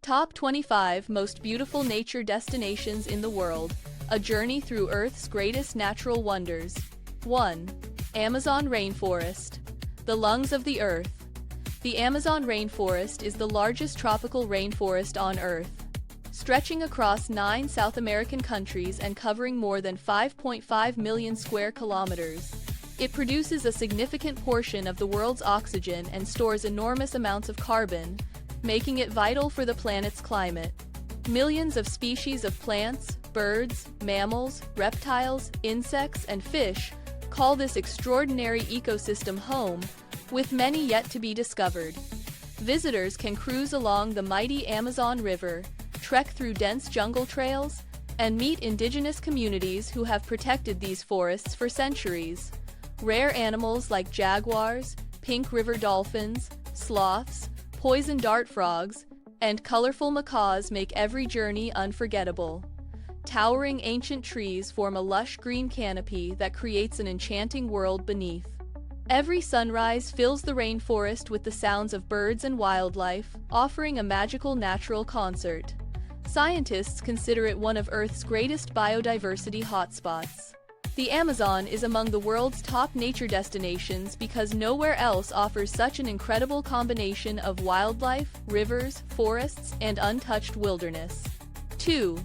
Top 25 Most Beautiful Nature Destinations in the World. A journey through Earth's greatest natural wonders. 1. Amazon Rainforest. The lungs of the Earth. The Amazon rainforest is the largest tropical rainforest on Earth, stretching across 9 South American countries and covering more than 5.5 million square kilometers. It produces a significant portion of the world's oxygen and stores enormous amounts of carbon, making it vital for the planet's climate. Millions of species of plants, birds, mammals, reptiles, insects, and fish call this extraordinary ecosystem home, with many yet to be discovered. Visitors can cruise along the mighty Amazon River, trek through dense jungle trails, and meet indigenous communities who have protected these forests for centuries. Rare animals like jaguars, pink river dolphins, sloths, poison dart frogs, and colorful macaws make every journey unforgettable. Towering ancient trees form a lush green canopy that creates an enchanting world beneath. Every sunrise fills the rainforest with the sounds of birds and wildlife, offering a magical natural concert. Scientists consider it one of Earth's greatest biodiversity hotspots. The Amazon is among the world's top nature destinations because nowhere else offers such an incredible combination of wildlife, rivers, forests, and untouched wilderness. 2.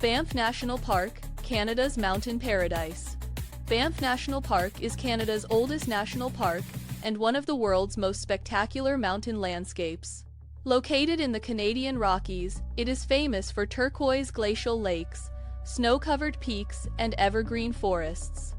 Banff National Park, Canada's mountain paradise. Banff National Park is Canada's oldest national park and one of the world's most spectacular mountain landscapes. Located in the Canadian Rockies, it is famous for turquoise glacial lakes, snow-covered peaks, and evergreen forests.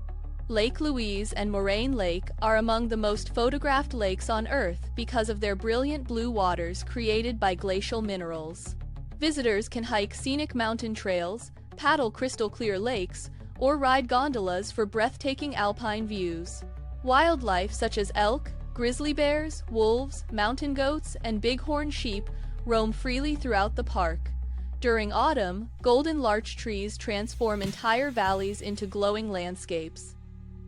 Lake Louise and Moraine Lake are among the most photographed lakes on Earth because of their brilliant blue waters created by glacial minerals. Visitors can hike scenic mountain trails, paddle crystal-clear lakes, or ride gondolas for breathtaking alpine views. Wildlife such as elk, grizzly bears, wolves, mountain goats, and bighorn sheep roam freely throughout the park. During autumn, golden larch trees transform entire valleys into glowing landscapes.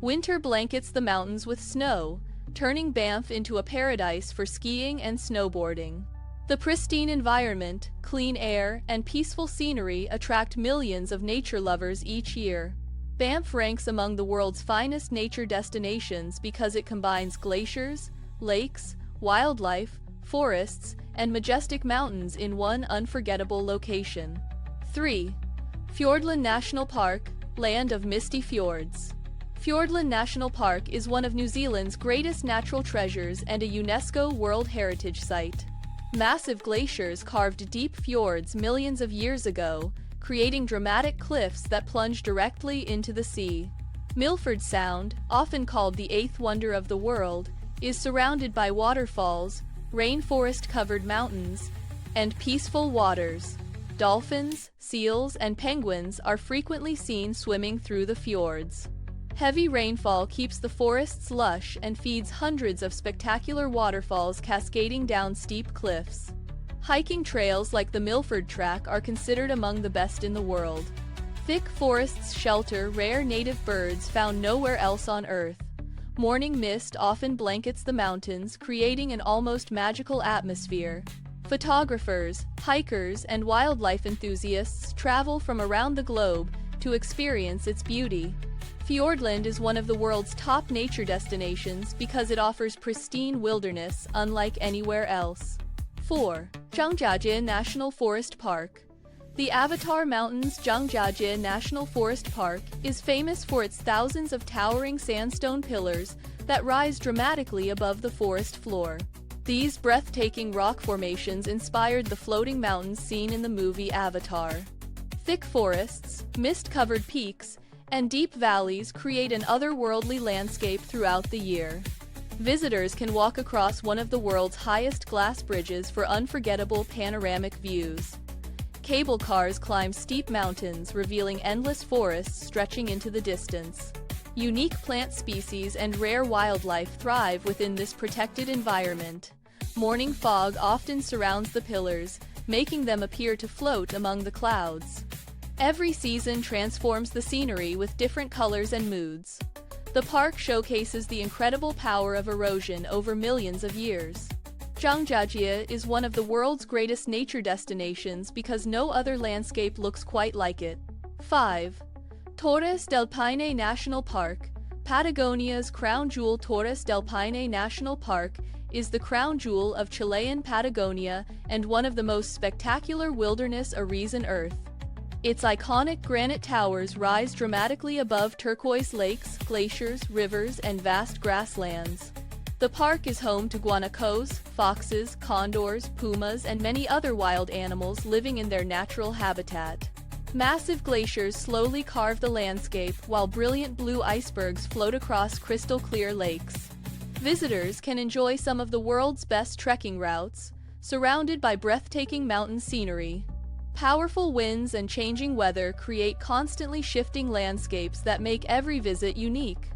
Winter blankets the mountains with snow, turning Banff into a paradise for skiing and snowboarding. The pristine environment, clean air, and peaceful scenery attract millions of nature lovers each year. Banff ranks among the world's finest nature destinations because it combines glaciers, lakes, wildlife, forests, and majestic mountains in one unforgettable location. 3. Fiordland National Park, Land of Misty Fjords. Fiordland National Park is one of New Zealand's greatest natural treasures and a UNESCO World Heritage Site. Massive glaciers carved deep fjords millions of years ago, creating dramatic cliffs that plunge directly into the sea. Milford Sound, often called the eighth wonder of the world, is surrounded by waterfalls, rainforest-covered mountains, and peaceful waters. Dolphins, seals, and penguins are frequently seen swimming through the fjords. Heavy rainfall keeps the forests lush and feeds hundreds of spectacular waterfalls cascading down steep cliffs. Hiking trails like the Milford Track are considered among the best in the world. Thick forests shelter rare native birds found nowhere else on Earth. Morning mist often blankets the mountains, creating an almost magical atmosphere. Photographers, hikers, and wildlife enthusiasts travel from around the globe to experience its beauty. Fiordland is one of the world's top nature destinations because it offers pristine wilderness unlike anywhere else. 4. Zhangjiajie National Forest Park. The Avatar Mountains Zhangjiajie National Forest Park is famous for its thousands of towering sandstone pillars that rise dramatically above the forest floor. These breathtaking rock formations inspired the floating mountains seen in the movie Avatar. Thick forests, mist-covered peaks, and deep valleys create an otherworldly landscape throughout the year. Visitors can walk across one of the world's highest glass bridges for unforgettable panoramic views. Cable cars climb steep mountains, revealing endless forests stretching into the distance. Unique plant species and rare wildlife thrive within this protected environment. Morning fog often surrounds the pillars, making them appear to float among the clouds. Every season transforms the scenery with different colors and moods. The park showcases the incredible power of erosion over millions of years. Zhangjiajie is one of the world's greatest nature destinations because no other landscape looks quite like it. 5. Torres del Paine National Park. Patagonia's crown jewel. Torres del Paine National Park is the crown jewel of Chilean Patagonia and one of the most spectacular wilderness areas on Earth. Its iconic granite towers rise dramatically above turquoise lakes, glaciers, rivers, and vast grasslands. The park is home to guanacos, foxes, condors, pumas, and many other wild animals living in their natural habitat. Massive glaciers slowly carve the landscape while brilliant blue icebergs float across crystal-clear lakes. Visitors can enjoy some of the world's best trekking routes, surrounded by breathtaking mountain scenery. Powerful winds and changing weather create constantly shifting landscapes that make every visit unique.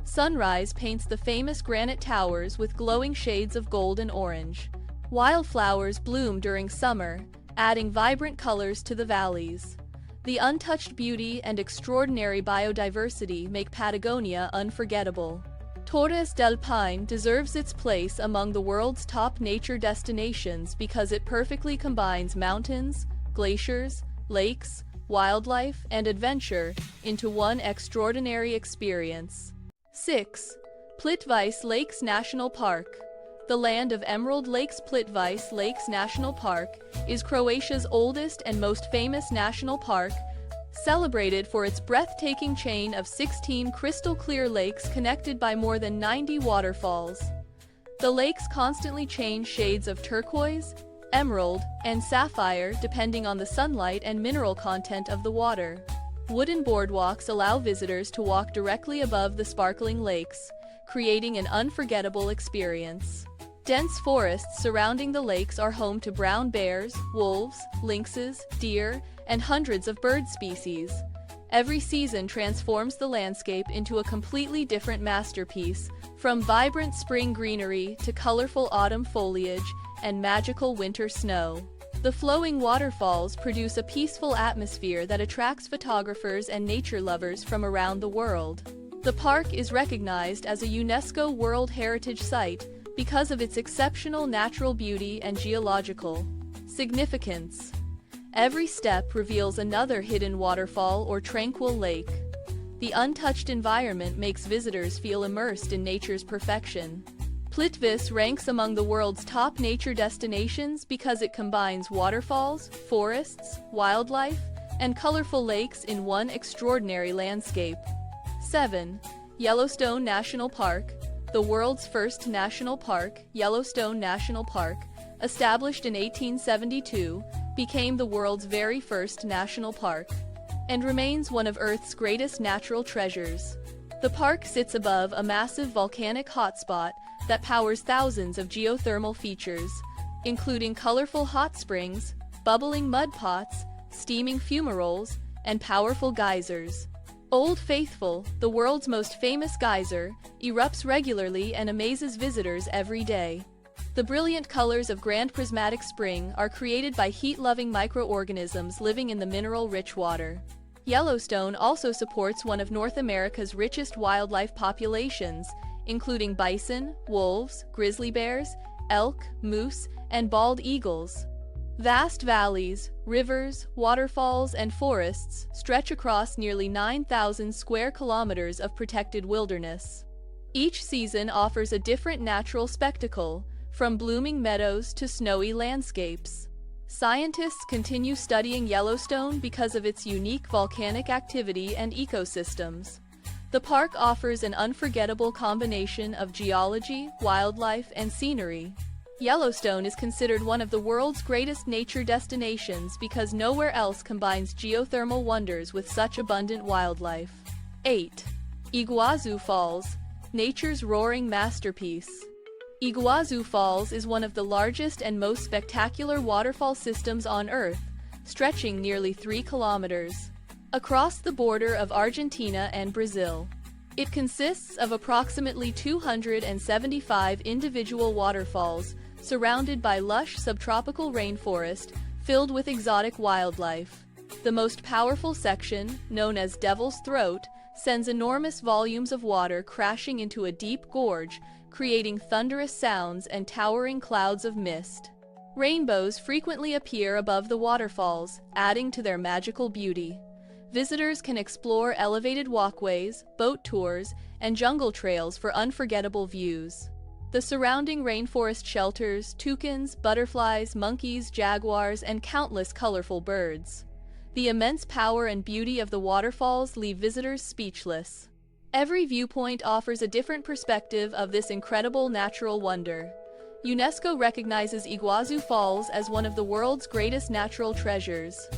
Sunrise paints the famous granite towers with glowing shades of gold and orange. Wildflowers bloom during summer, adding vibrant colors to the valleys. The untouched beauty and extraordinary biodiversity make Patagonia unforgettable. Torres del Paine deserves its place among the world's top nature destinations because it perfectly combines mountains, glaciers, lakes, wildlife, and adventure into one extraordinary experience. 6. Plitvice Lakes National Park. The land of Emerald Lakes. Plitvice Lakes National Park is Croatia's oldest and most famous national park, celebrated for its breathtaking chain of 16 crystal-clear lakes connected by more than 90 waterfalls. The lakes constantly change shades of turquoise, emerald, and sapphire depending on the sunlight and mineral content of the water. Wooden boardwalks allow visitors to walk directly above the sparkling lakes, creating an unforgettable experience. Dense forests surrounding the lakes are home to brown bears, wolves, lynxes, deer, and hundreds of bird species. Every season transforms the landscape into a completely different masterpiece, from vibrant spring greenery to colorful autumn foliage and magical winter snow. The flowing waterfalls produce a peaceful atmosphere that attracts photographers and nature lovers from around the world. The park is recognized as a UNESCO World Heritage Site because of its exceptional natural beauty and geological significance. Every step reveals another hidden waterfall or tranquil lake. The untouched environment makes visitors feel immersed in nature's perfection. Plitvice ranks among the world's top nature destinations because it combines waterfalls, forests, wildlife, and colorful lakes in one extraordinary landscape. 7. Yellowstone National Park. The world's first national park, Yellowstone National Park, established in 1872, became the world's very first national park, and remains one of Earth's greatest natural treasures. The park sits above a massive volcanic hotspot that powers thousands of geothermal features, including colorful hot springs, bubbling mud pots, steaming fumaroles, and powerful geysers. Old Faithful, the world's most famous geyser, erupts regularly and amazes visitors every day. The brilliant colors of Grand Prismatic Spring are created by heat-loving microorganisms living in the mineral-rich water. Yellowstone also supports one of North America's richest wildlife populations, including bison, wolves, grizzly bears, elk, moose, and bald eagles. Vast valleys, rivers, waterfalls, and forests stretch across nearly 9,000 square kilometers of protected wilderness. Each season offers a different natural spectacle, from blooming meadows to snowy landscapes. Scientists continue studying Yellowstone because of its unique volcanic activity and ecosystems. The park offers an unforgettable combination of geology, wildlife, and scenery. Yellowstone is considered one of the world's greatest nature destinations because nowhere else combines geothermal wonders with such abundant wildlife. 8. Iguazu Falls, nature's roaring masterpiece. Iguazu Falls is one of the largest and most spectacular waterfall systems on Earth, stretching nearly 3 kilometers across the border of Argentina and Brazil. It consists of approximately 275 individual waterfalls surrounded by lush subtropical rainforest filled with exotic wildlife. The most powerful section, known as Devil's Throat, sends enormous volumes of water crashing into a deep gorge, creating thunderous sounds and towering clouds of mist. Rainbows frequently appear above the waterfalls, adding to their magical beauty. Visitors can explore elevated walkways, boat tours, and jungle trails for unforgettable views. The surrounding rainforest shelters toucans, butterflies, monkeys, jaguars, and countless colorful birds. The immense power and beauty of the waterfalls leave visitors speechless. Every viewpoint offers a different perspective of this incredible natural wonder. UNESCO recognizes Iguazu Falls as one of the world's greatest natural treasures.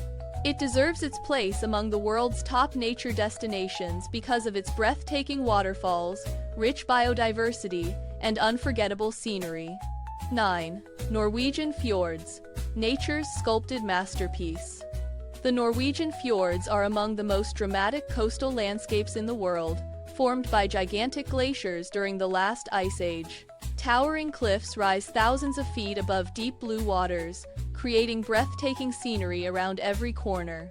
It deserves its place among the world's top nature destinations because of its breathtaking waterfalls, rich biodiversity, and unforgettable scenery. 9. Norwegian Fjords, nature's sculpted masterpiece. The Norwegian fjords are among the most dramatic coastal landscapes in the world, formed by gigantic glaciers during the last ice age. Towering cliffs rise thousands of feet above deep blue waters, creating breathtaking scenery around every corner.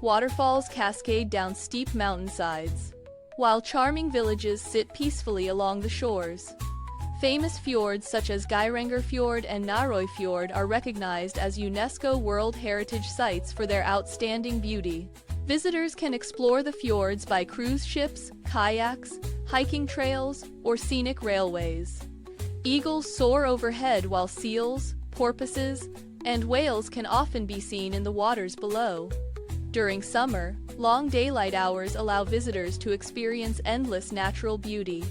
Waterfalls cascade down steep mountainsides, while charming villages sit peacefully along the shores. Famous fjords such as Geiranger Fjord and Narøy Fjord are recognized as UNESCO World Heritage Sites for their outstanding beauty. Visitors can explore the fjords by cruise ships, kayaks, hiking trails, or scenic railways. Eagles soar overhead while seals, porpoises, and whales can often be seen in the waters below. During summer, long daylight hours allow visitors to experience endless natural beauty.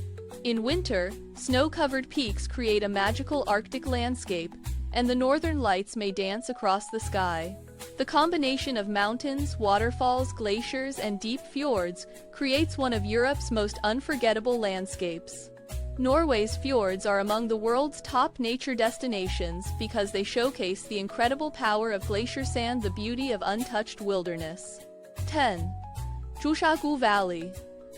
In winter, snow-covered peaks create a magical Arctic landscape, and the northern lights may dance across the sky. The combination of mountains, waterfalls, glaciers, and deep fjords creates one of Europe's most unforgettable landscapes. Norway's fjords are among the world's top nature destinations because they showcase the incredible power of glacier sand, the beauty of untouched wilderness. 10. Jushagu Valley.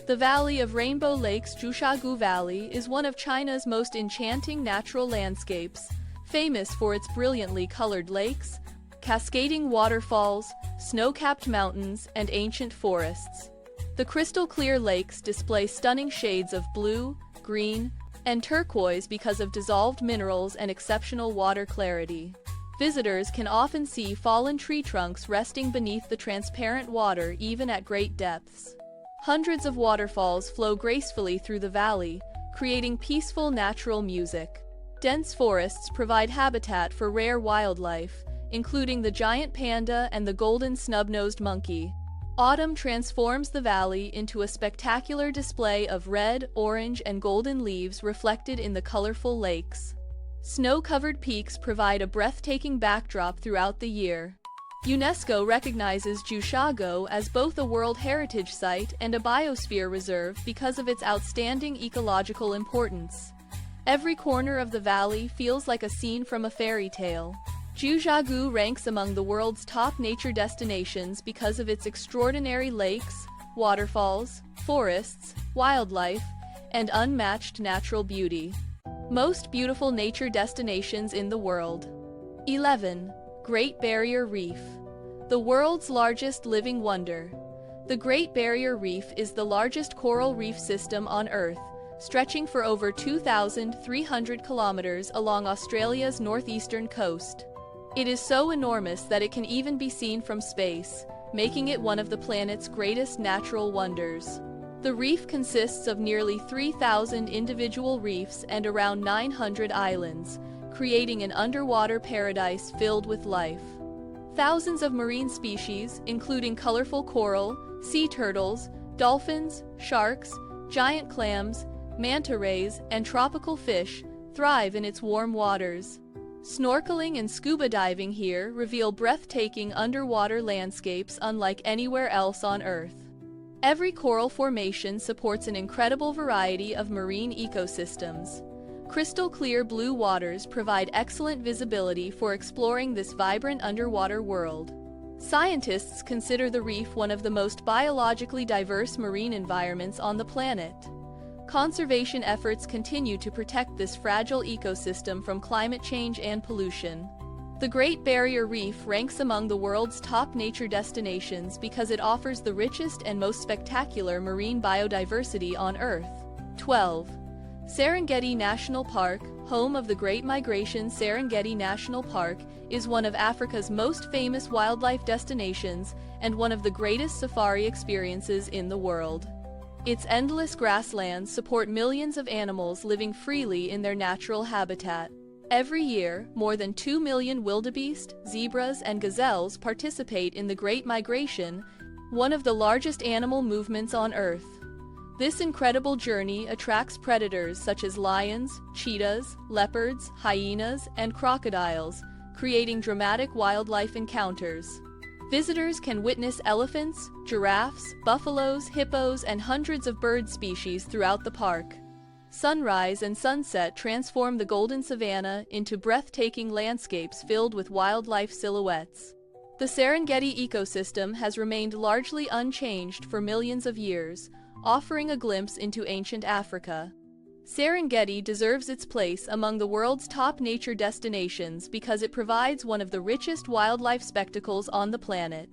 The Valley of Rainbow Lakes Jushagu Valley is one of China's most enchanting natural landscapes, famous for its brilliantly colored lakes, cascading waterfalls, snow-capped mountains, and ancient forests. The crystal-clear lakes display stunning shades of blue, green, and turquoise because of dissolved minerals and exceptional water clarity. Visitors can often see fallen tree trunks resting beneath the transparent water even at great depths. Hundreds of waterfalls flow gracefully through the valley, creating peaceful natural music. Dense forests provide habitat for rare wildlife, including the giant panda and the golden snub-nosed monkey. Autumn transforms the valley into a spectacular display of red, orange, and golden leaves reflected in the colorful lakes. Snow-covered peaks provide a breathtaking backdrop throughout the year. UNESCO recognizes Jushagu as both a World Heritage Site and a biosphere reserve because of its outstanding ecological importance. Every corner of the valley feels like a scene from a fairy tale. Jushagu ranks among the world's top nature destinations because of its extraordinary lakes, waterfalls, forests, wildlife, and unmatched natural beauty. Most beautiful nature destinations in the world. 11. Great Barrier Reef. The world's largest living wonder. The Great Barrier Reef is the largest coral reef system on Earth, stretching for over 2,300 kilometers along Australia's northeastern coast. It is so enormous that it can even be seen from space, making it one of the planet's greatest natural wonders. The reef consists of nearly 3,000 individual reefs and around 900 islands, creating an underwater paradise filled with life. Thousands of marine species, including colorful coral, sea turtles, dolphins, sharks, giant clams, manta rays, and tropical fish, thrive in its warm waters. Snorkeling and scuba diving here reveal breathtaking underwater landscapes unlike anywhere else on Earth. Every coral formation supports an incredible variety of marine ecosystems. Crystal-clear blue waters provide excellent visibility for exploring this vibrant underwater world. Scientists consider the reef one of the most biologically diverse marine environments on the planet. Conservation efforts continue to protect this fragile ecosystem from climate change and pollution. The Great Barrier Reef ranks among the world's top nature destinations because it offers the richest and most spectacular marine biodiversity on Earth. 12. Serengeti National Park, home of the Great Migration. Serengeti National Park is one of Africa's most famous wildlife destinations and one of the greatest safari experiences in the world. Its endless grasslands support millions of animals living freely in their natural habitat. Every year, more than 2 million wildebeest, zebras, and gazelles participate in the Great Migration, one of the largest animal movements on Earth. This incredible journey attracts predators such as lions, cheetahs, leopards, hyenas, and crocodiles, creating dramatic wildlife encounters. Visitors can witness elephants, giraffes, buffaloes, hippos, and hundreds of bird species throughout the park. Sunrise and sunset transform the golden savanna into breathtaking landscapes filled with wildlife silhouettes. The Serengeti ecosystem has remained largely unchanged for millions of years, offering a glimpse into ancient Africa. Serengeti deserves its place among the world's top nature destinations because it provides one of the richest wildlife spectacles on the planet.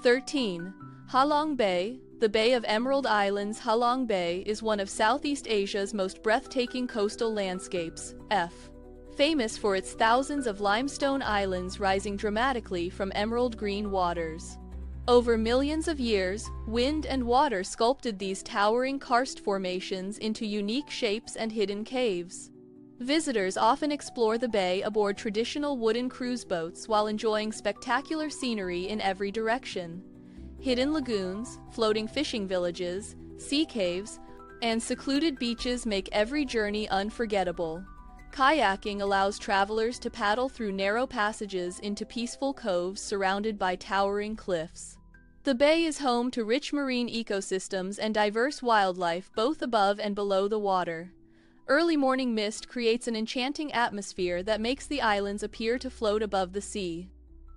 13. Halong Bay. The Bay of Emerald Islands. Halong Bay is one of Southeast Asia's most breathtaking coastal landscapes, famous for its thousands of limestone islands rising dramatically from emerald green waters. Over millions of years, wind and water sculpted these towering karst formations into unique shapes and hidden caves. Visitors often explore the bay aboard traditional wooden cruise boats while enjoying spectacular scenery in every direction. Hidden lagoons, floating fishing villages, sea caves, and secluded beaches make every journey unforgettable. Kayaking allows travelers to paddle through narrow passages into peaceful coves surrounded by towering cliffs. The bay is home to rich marine ecosystems and diverse wildlife both above and below the water. Early morning mist creates an enchanting atmosphere that makes the islands appear to float above the sea.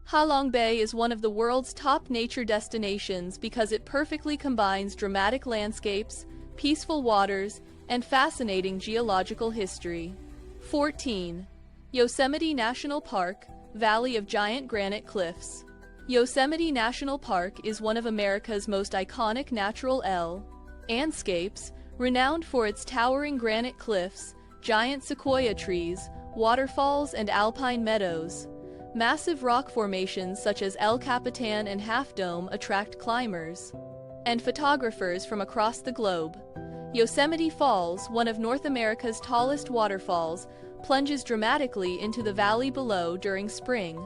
Halong Bay is one of the world's top nature destinations because it perfectly combines dramatic landscapes, peaceful waters, and fascinating geological history. 14. Yosemite National Park, Valley of Giant Granite Cliffs. Yosemite National Park is one of America's most iconic natural landscapes, renowned for its towering granite cliffs, giant sequoia trees, waterfalls, and alpine meadows. Massive rock formations such as El Capitan and Half Dome attract climbers and photographers from across the globe. Yosemite Falls, one of North America's tallest waterfalls, plunges dramatically into the valley below during spring.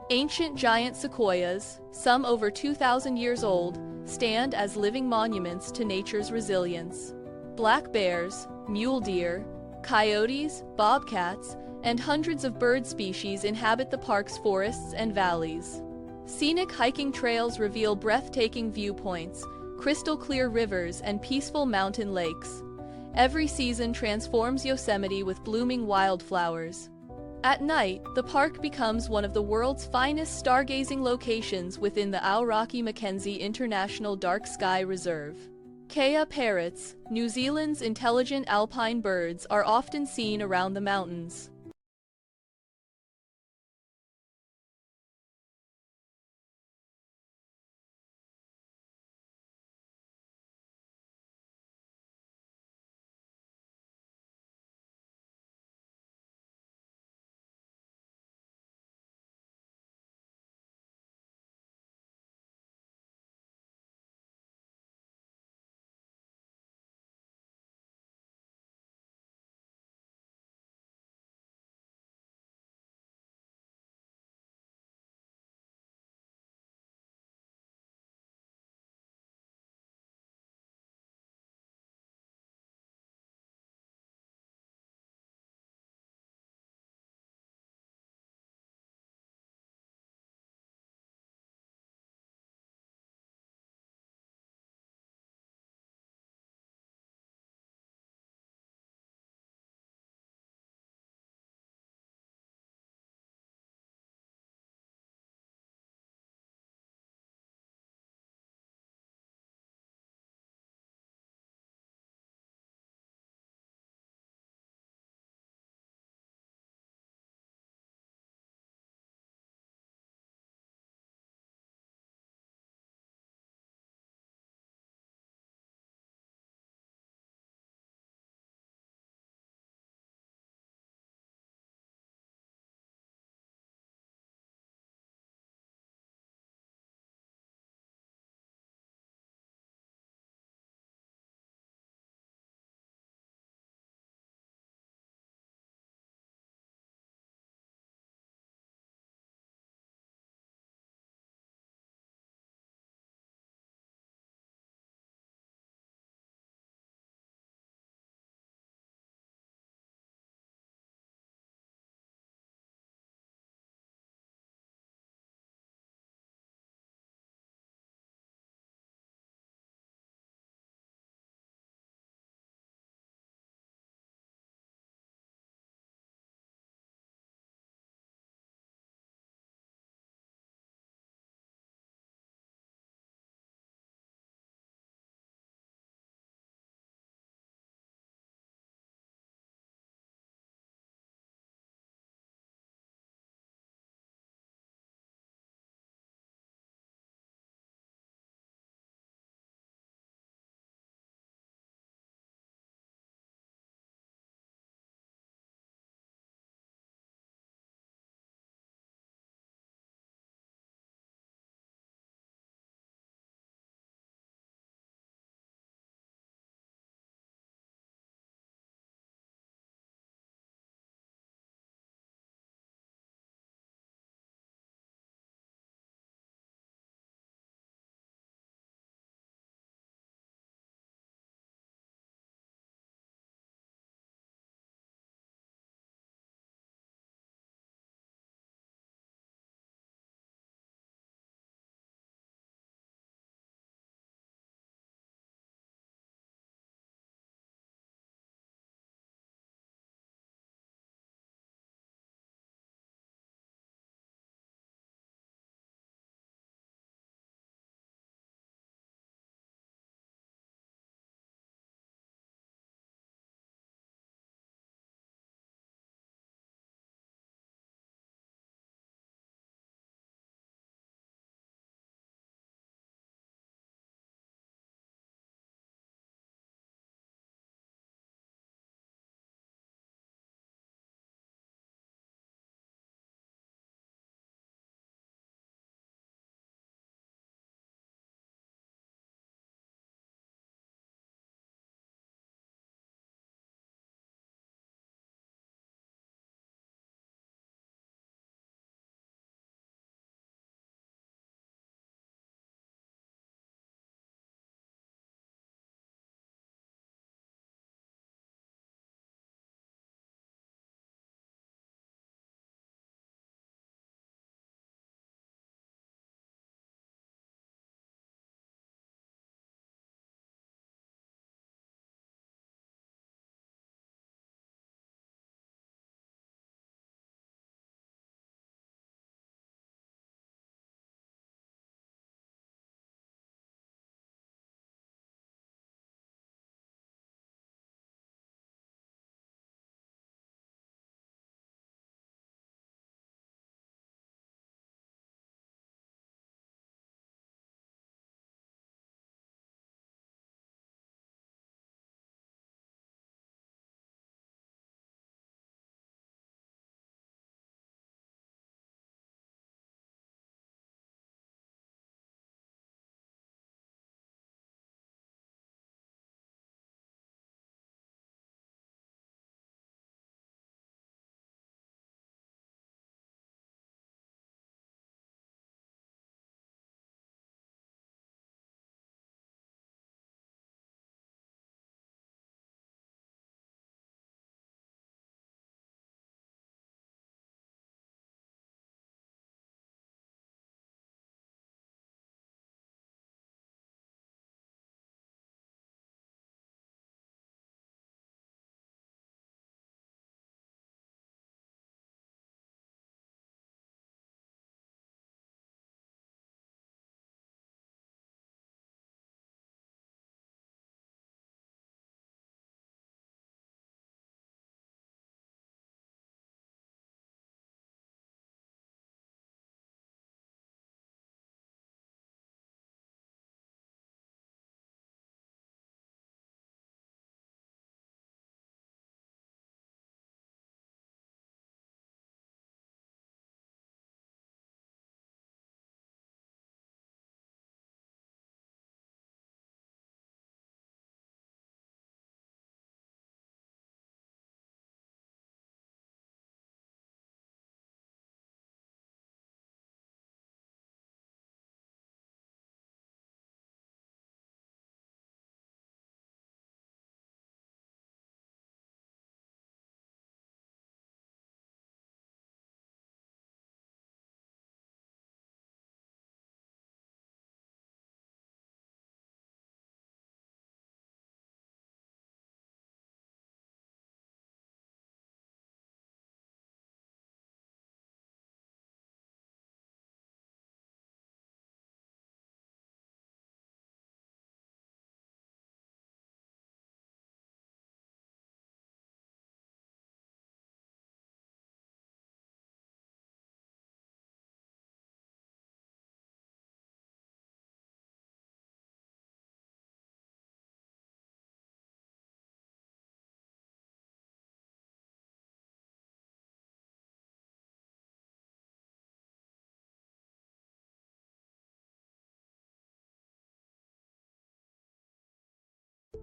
Ancient giant sequoias, some over 2,000 years old, stand as living monuments to nature's resilience. Black bears, mule deer, coyotes, bobcats, and hundreds of bird species inhabit the park's forests and valleys. Scenic hiking trails reveal breathtaking viewpoints, crystal-clear rivers, and peaceful mountain lakes. Every season transforms Yosemite with blooming wildflowers. At night, the park becomes one of the world's finest stargazing locations within the Aoraki Mackenzie International Dark Sky Reserve. Kea parrots, New Zealand's intelligent alpine birds, are often seen around the mountains.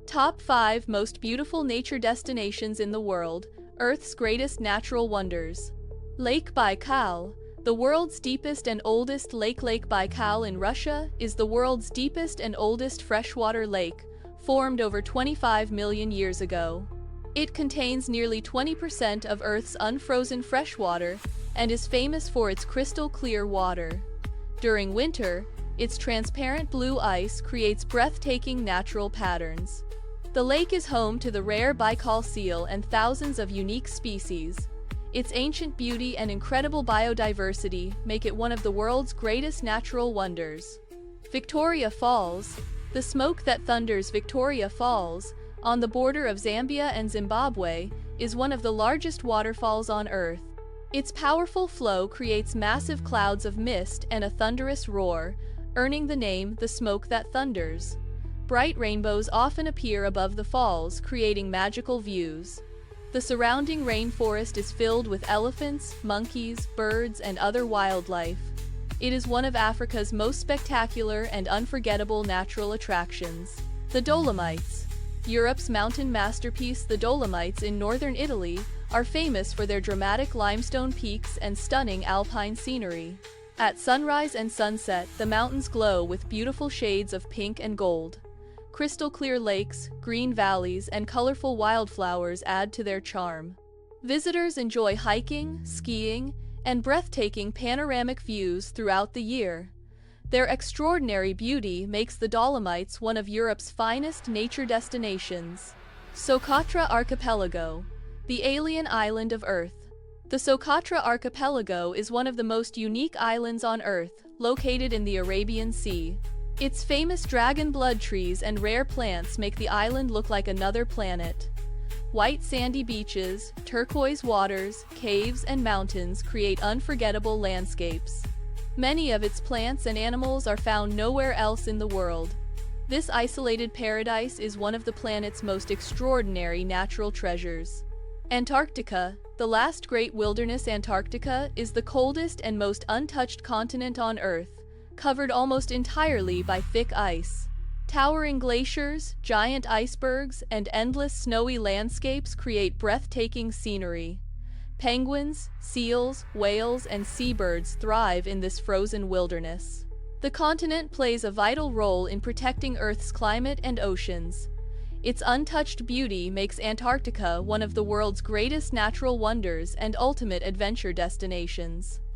Top 5 Most Beautiful Nature Destinations in the World, Earth's Greatest Natural Wonders. Lake Baikal, the world's deepest and oldest lake. Lake Baikal in Russia is the world's deepest and oldest freshwater lake, formed over 25 million years ago. It contains nearly 20% of Earth's unfrozen freshwater and is famous for its crystal clear water. During winter, its transparent blue ice creates breathtaking natural patterns. The lake is home to the rare Baikal seal and thousands of unique species. Its ancient beauty and incredible biodiversity make it one of the world's greatest natural wonders. Victoria Falls, the smoke that thunders. Victoria Falls, on the border of Zambia and Zimbabwe, is one of the largest waterfalls on Earth. Its powerful flow creates massive clouds of mist and a thunderous roar, earning the name the smoke that thunders. Bright rainbows often appear above the falls, creating magical views. The surrounding rainforest is filled with elephants, monkeys, birds, and other wildlife. It is one of Africa's most spectacular and unforgettable natural attractions. The Dolomites. Europe's mountain masterpiece, the Dolomites in northern Italy, are famous for their dramatic limestone peaks and stunning alpine scenery. At sunrise and sunset, the mountains glow with beautiful shades of pink and gold. Crystal clear lakes, green valleys, and colorful wildflowers add to their charm. Visitors enjoy hiking, skiing, and breathtaking panoramic views throughout the year. Their extraordinary beauty makes the Dolomites one of Europe's finest nature destinations. Socotra Archipelago, the alien island of Earth. The Socotra Archipelago is one of the most unique islands on Earth, located in the Arabian Sea. Its famous dragon blood trees and rare plants make the island look like another planet. White sandy beaches, turquoise waters, caves, and mountains create unforgettable landscapes. Many of its plants and animals are found nowhere else in the world. This isolated paradise is one of the planet's most extraordinary natural treasures. Antarctica, the last great wilderness. Antarctica is the coldest and most untouched continent on Earth, covered almost entirely by thick ice. Towering glaciers, giant icebergs, and endless snowy landscapes create breathtaking scenery. Penguins, seals, whales, and seabirds thrive in this frozen wilderness. The continent plays a vital role in protecting Earth's climate and oceans. Its untouched beauty makes Antarctica one of the world's greatest natural wonders and ultimate adventure destinations.